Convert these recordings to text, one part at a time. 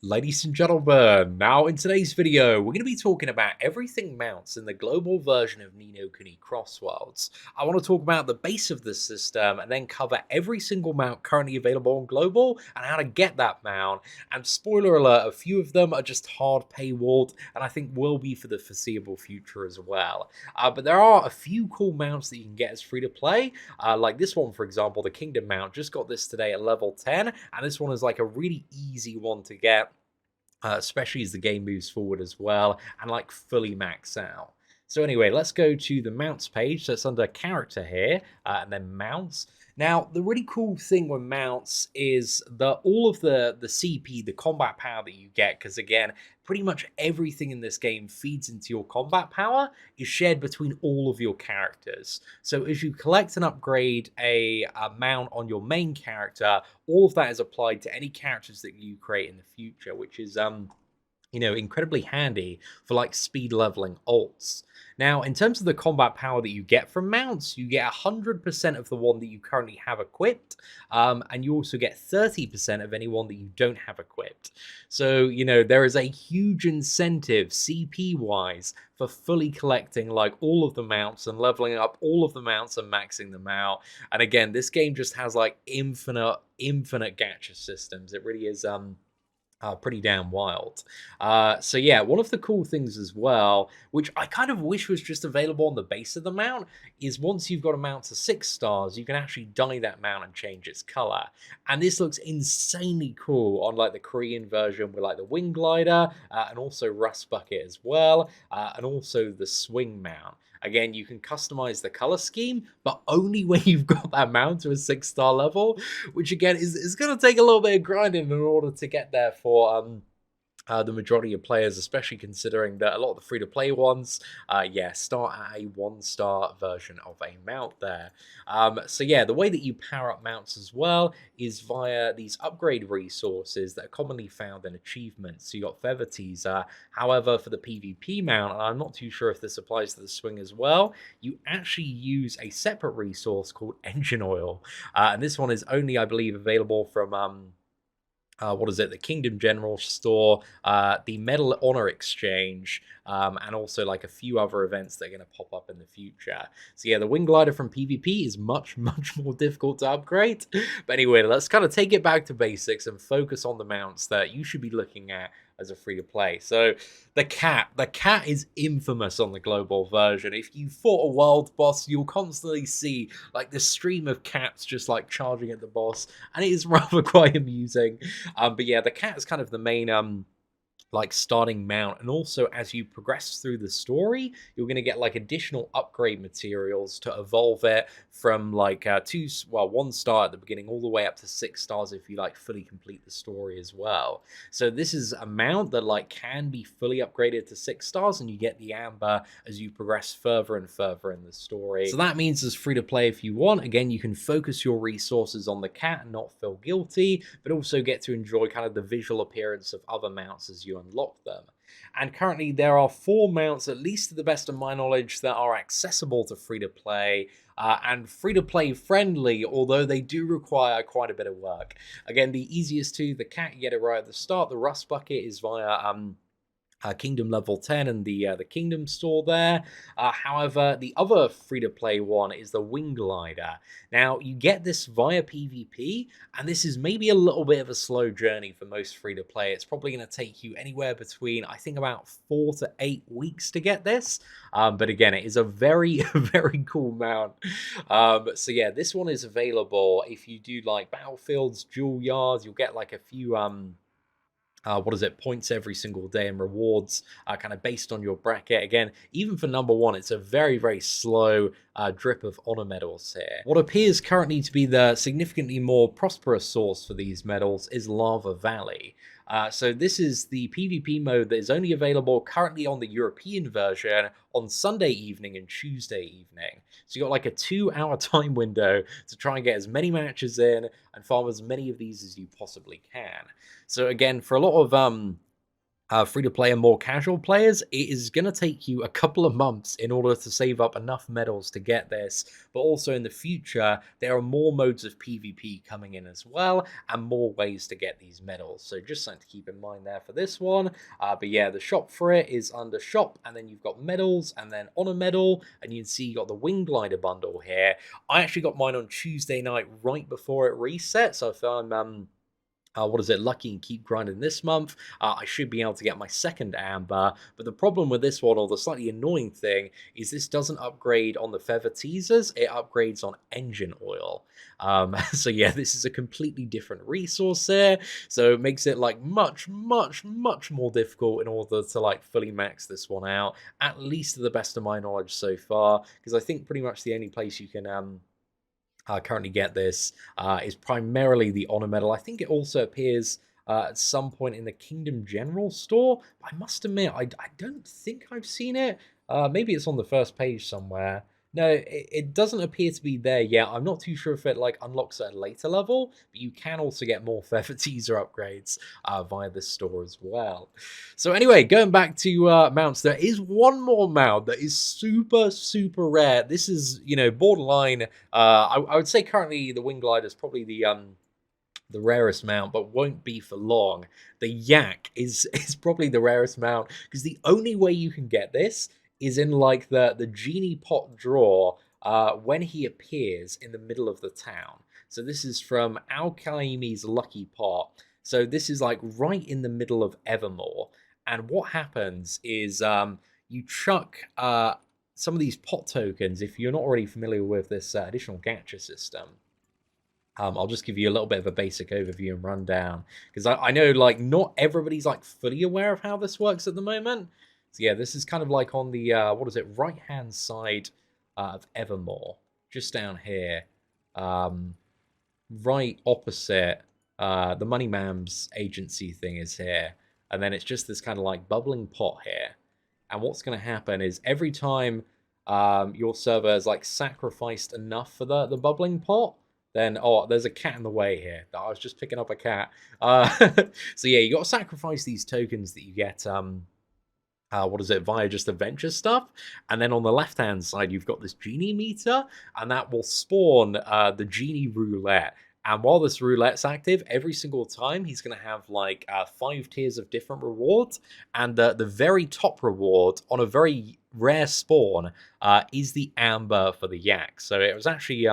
Ladies and gentlemen, now in today's video, we're going to be talking about everything mounts in the global version of Ni no Kuni Crossworlds. I want to talk about the base of the system and then cover every single mount currently available on global and how to get that mount. And spoiler alert, a few of them are just hard paywalled and I think will be for the foreseeable future as well. But there are a few cool mounts that you can get as free to play, like this one, for example, the Kingdom mount. Just got this today at level 10, and this one is like a really easy one to get. Especially as the game moves forward as well, and like fully max out. So anyway, let's go to the mounts page. So it's under character here, and then mounts. Now, the really cool thing with mounts is that all of the CP, the combat power that you get, because again, pretty much everything in this game feeds into your combat power, is shared between all of your characters. So as you collect and upgrade a mount on your main character, all of that is applied to any characters that you create in the future, which is incredibly handy for like speed leveling alts. Now, in terms of the combat power that you get from mounts, you get 100% of the one that you currently have equipped, and you also get 30% of any one that you don't have equipped. So, there is a huge incentive CP-wise for fully collecting like all of the mounts and leveling up all of the mounts and maxing them out. And again, this game just has like infinite gacha systems. It really is pretty damn wild. So yeah, one of the cool things as well, which I kind of wish was just available on the base of the mount, is once you've got a mount to 6 stars, you can actually dye that mount and change its color. And this looks insanely cool on like the Korean version with like the wing glider and also Rust Bucket as well, and also the swing mount. Again, you can customize the color scheme, but only when you've got that mount to a 6-star level, which again is going to take a little bit of grinding in order to get there for the majority of players, especially considering that a lot of the free-to-play ones, start at a 1-star version of a mount there. So yeah, the way that you power up mounts as well is via these upgrade resources that are commonly found in achievements. So you got Feather Teaser. However, for the PvP mount, and I'm not too sure if this applies to the swing as well, you actually use a separate resource called Engine Oil. And this one is only, I believe, available from the Kingdom General Store, the Medal Honor Exchange, and also like a few other events that are going to pop up in the future. So yeah, the Wing Glider from PvP is much more difficult to upgrade. But anyway, let's kind of take it back to basics and focus on the mounts that you should be looking at as a free-to-play. So the cat is infamous on the global version. If you fought a world boss, you'll constantly see like this stream of cats just like charging at the boss, and it is rather quite amusing. But yeah, the cat is kind of the main like starting mount, and also as you progress through the story, you're going to get like additional upgrade materials to evolve it from like 1 star at the beginning all the way up to 6 stars if you like fully complete the story as well. So this is a mount that like can be fully upgraded to 6 stars, and you get the amber as you progress further and further in the story. So that means it's free to play if you want. Again, you can focus your resources on the cat and not feel guilty, but also get to enjoy kind of the visual appearance of other mounts as you unlock them. And currently there are 4 mounts, at least to the best of my knowledge, that are accessible to free-to-play and free-to-play friendly, although they do require quite a bit of work. Again, the easiest two, the cat, you get it right at the start. The Rust Bucket is via Kingdom level 10 and the Kingdom store there. However, the other free-to-play one is the Wing Glider. Now, you get this via PvP, and this is maybe a little bit of a slow journey for most free-to-play. It's probably going to take you anywhere between, I think, about 4 to 8 weeks to get this. But again, it is a very, very cool mount. So yeah, this one is available if you do like Battlefields, Duel Yards. You'll get like a few points every single day and rewards kind of based on your bracket. Again, even for number 1, it's a very slow drip of honor medals here. What appears currently to be the significantly more prosperous source for these medals is Lava Valley. So this is the PvP mode that is only available currently on the European version on Sunday evening and Tuesday evening. So you got like a 2-hour time window to try and get as many matches in and farm as many of these as you possibly can. So again, for a lot of free-to-play and more casual players, it is going to take you a couple of months in order to save up enough medals to get this. But also in the future, there are more modes of PvP coming in as well, and more ways to get these medals. So just something to keep in mind there for this one. But yeah, the shop for it is under shop, and then you've got medals, and then on a medal, and you can see you got the Wing Glider bundle here. I actually got mine on Tuesday night right before it reset, so if I'm lucky and keep grinding this month, I should be able to get my second amber. But the problem with this one, or the slightly annoying thing, is this doesn't upgrade on the feather teasers, it upgrades on engine oil. So yeah, this is a completely different resource here, so it makes it like much more difficult in order to like fully max this one out, at least to the best of my knowledge so far, because I think pretty much the only place you can currently get this is primarily the honor medal. I think it also appears at some point in the Kingdom General store. I must admit, I don't think I've seen it. Maybe it's on the first page somewhere. No, it doesn't appear to be there yet. I'm not too sure if it like unlocks at a later level, but you can also get more feather teaser upgrades via this store as well. So anyway, going back to mounts, there is one more mount that is super rare. This is, you know, borderline. I would say currently the Wing Glider is probably the rarest mount, but won't be for long. The Yak is probably the rarest mount, because the only way you can get this is in like the genie pot draw when he appears in the middle of the town. So this is from Alkaimi's Lucky Pot. So this is like right in the middle of Evermore. And what happens is you chuck some of these pot tokens, if you're not already familiar with this additional gacha system. I'll just give you a little bit of a basic overview and rundown, because I know like not everybody's like fully aware of how this works at the moment. So yeah, this is kind of like on the right hand side of Evermore, just down here, right opposite the Money Mam's agency thing is here, and then it's just this kind of like bubbling pot here. And what's going to happen is every time your server has like sacrificed enough for the bubbling pot, then there's a cat in the way here. I was just picking up a cat. So yeah, you got to sacrifice these tokens that you get via just adventure stuff. And then on the left hand side you've got this genie meter, and that will spawn the genie roulette. And while this roulette's active, every single time he's going to have like 5 tiers of different rewards, and the very top reward on a very rare spawn is the amber for the Yak. So it was actually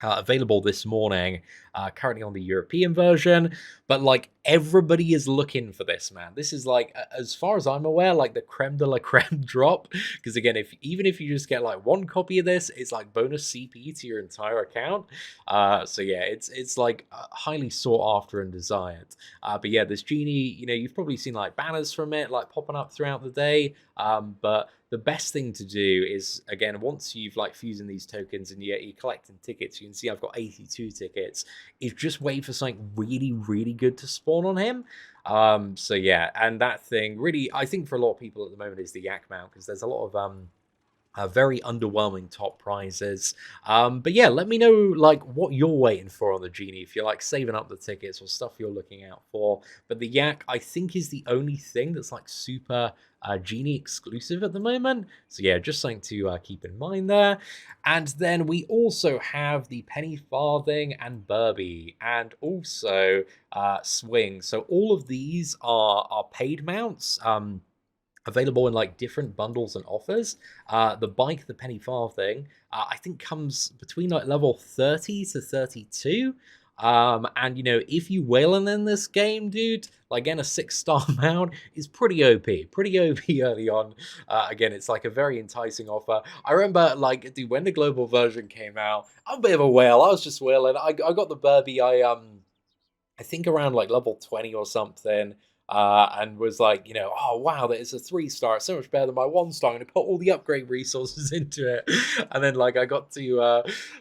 available this morning, currently on the European version, but like everybody is looking for this, man. This is like, as far as I'm aware, like the creme de la creme drop, because again, even if you just get like one copy of this, it's like bonus CP to your entire account. So yeah, it's like highly sought after and desired. But yeah, this genie, you know, you've probably seen like banners from it like popping up throughout the day, but the best thing to do is, again, once you've like fusing these tokens and you're collecting tickets, you can see I've got 82 tickets, is just wait for something really good to spawn on him. So yeah, and that thing really, I think for a lot of people at the moment, is the Yak mount, because there's a lot of very underwhelming top prizes. But yeah, let me know like what you're waiting for on the genie, if you're like saving up the tickets or stuff you're looking out for. But the Yak, I think, is the only thing that's like super genie exclusive at the moment. So yeah, just something to keep in mind there. And then we also have the Penny Farthing and Burby, and also Swing. So all of these are paid mounts. Available in like different bundles and offers. The bike, the Penny Farthing, I think comes between like level 30 to 32. And you know, if you whaling in this game, dude, like again, a 6-star mount is pretty OP early on. Again, it's like a very enticing offer. I remember like, dude, when the global version came out, I'm a bit of a whale. I was just whaling. I got the Burby. I think around like level 20 or something, and was like, you know, oh wow, that is a 3-star. It's so much better than my 1-star. I'm going to put all the upgrade resources into it. And then like I got to,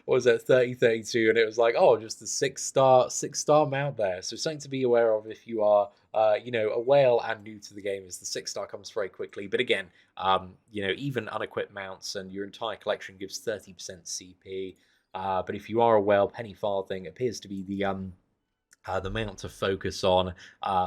what was it, 30, 32, and it was like, oh, just a 6-star mount there. So something to be aware of if you are, you know, a whale and new to the game, is the 6-star comes very quickly. But again, you know, even unequipped mounts and your entire collection gives 30% CP. But if you are a whale, Penny Farthing appears to be the mount to focus on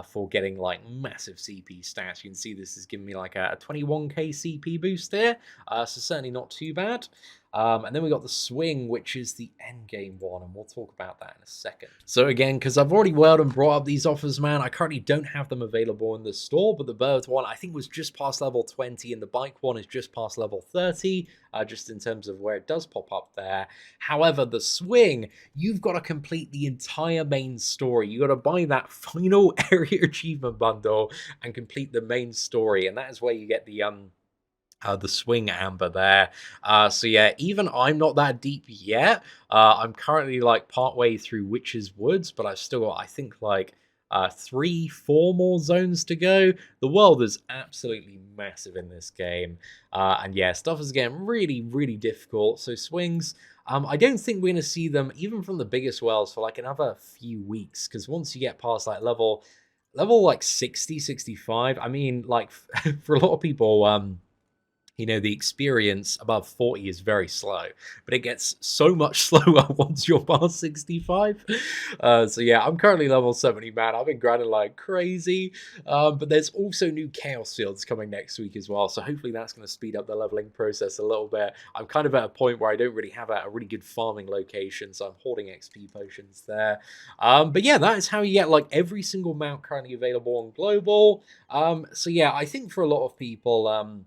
for getting like massive CP stats. You can see this is giving me like a 21k CP boost here, so certainly not too bad. And then we got the swing, which is the end game one, and we'll talk about that in a second. So again, because I've already whirled and brought up these offers, man, I currently don't have them available in the store, but the bird one I think was just past level 20, and the bike one is just past level 30, just in terms of where it does pop up there. However, the swing, you've got to complete the entire main story. You got to buy that final area achievement bundle and complete the main story, and that is where you get the swing amber there. So yeah, even I'm not that deep yet. I'm currently like partway through Witch's Woods, but I've still got, I think, like 3-4 more zones to go. The world is absolutely massive in this game. And yeah, stuff is getting really, really difficult. So swings, I don't think we're going to see them even from the biggest worlds for like another few weeks, because once you get past like level like 60, 65, I mean, like for a lot of people, you know, the experience above 40 is very slow, but it gets so much slower once you're past 65. So yeah, I'm currently level 70, man. I've been grinding like crazy, but there's also new chaos fields coming next week as well, so hopefully that's going to speed up the leveling process a little bit. I'm kind of at a point where I don't really have a really good farming location, so I'm hoarding XP potions there. But yeah, that is how you get like every single mount currently available on global. So yeah, I think for a lot of people,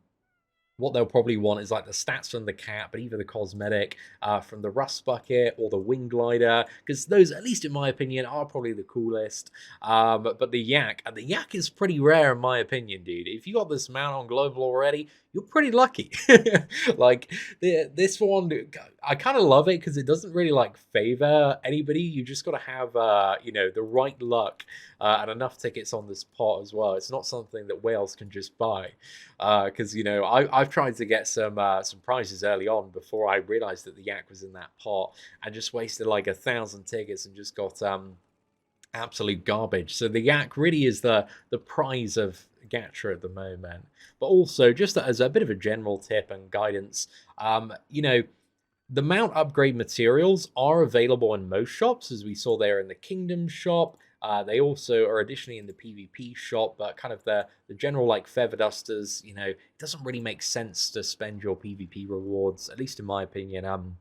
what they'll probably want is like the stats from the cat, but either the cosmetic from the rust bucket or the wing glider, because those, at least in my opinion, are probably the coolest. But the yak is pretty rare in my opinion, dude. If you got this mount on global already, you're pretty lucky. Like this one, I kind of love it because it doesn't really like favor anybody. You just got to have you know, the right luck and enough tickets on this pot as well. It's not something that whales can just buy, because you know, I've tried to get some prizes early on before I realized that the yak was in that pot, and just wasted like 1,000 tickets and just got absolute garbage. So the yak really is the prize of gacha at the moment. But also, just as a bit of a general tip and guidance, you know, the mount upgrade materials are available in most shops, as we saw there in the Kingdom shop. They also are additionally in the PvP shop, but kind of the general like feather dusters, you know, it doesn't really make sense to spend your PvP rewards, at least in my opinion,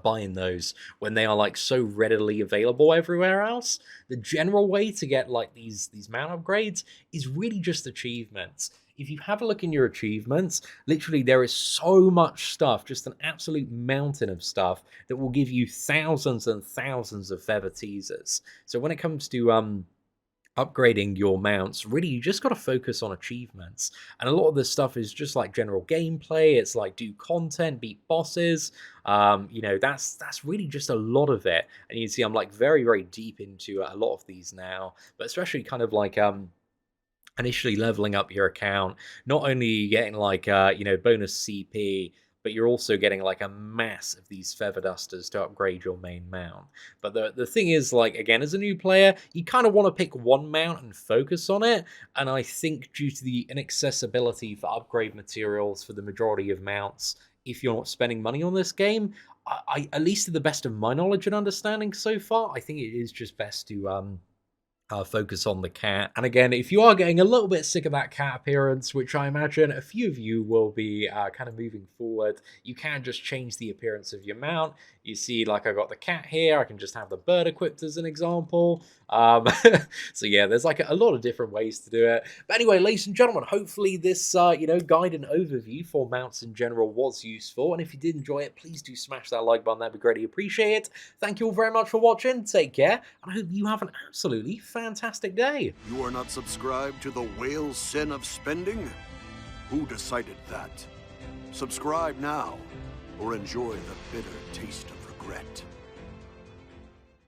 buying those when they are like so readily available everywhere else. The general way to get like these mount upgrades is really just achievements. If you have a look in your achievements, literally there is so much stuff, just an absolute mountain of stuff that will give you thousands and thousands of feather teasers. So when it comes to upgrading your mounts, really you just got to focus on achievements, and a lot of this stuff is just like general gameplay. It's like do content, beat bosses, you know, that's really just a lot of it. And you can see I'm like very, very deep into a lot of these now, but especially kind of like initially leveling up your account. Not only are you getting like you know, bonus CP, but you're also getting like a mass of these feather dusters to upgrade your main mount. But the thing is, like, again, as a new player, you kind of want to pick one mount and focus on it. And I think due to the inaccessibility for upgrade materials for the majority of mounts, if you're not spending money on this game, I at least to the best of my knowledge and understanding so far, I think it is just best to focus on the cat. And again, if you are getting a little bit sick of that cat appearance, which I imagine a few of you will be kind of moving forward, you can just change the appearance of your mount. You see, like, I got the cat here. I can just have the bird equipped as an example. So yeah, there's like a lot of different ways to do it. But anyway, ladies and gentlemen, hopefully this you know, guide and overview for mounts in general was useful. And if you did enjoy it, please do smash that like button. That'd be greatly appreciated. Thank you all very much for watching. Take care, and I hope you have an absolutely fantastic day. You are not subscribed to the whale sin of spending? Who decided that? Subscribe now, or enjoy the bitter taste of regret.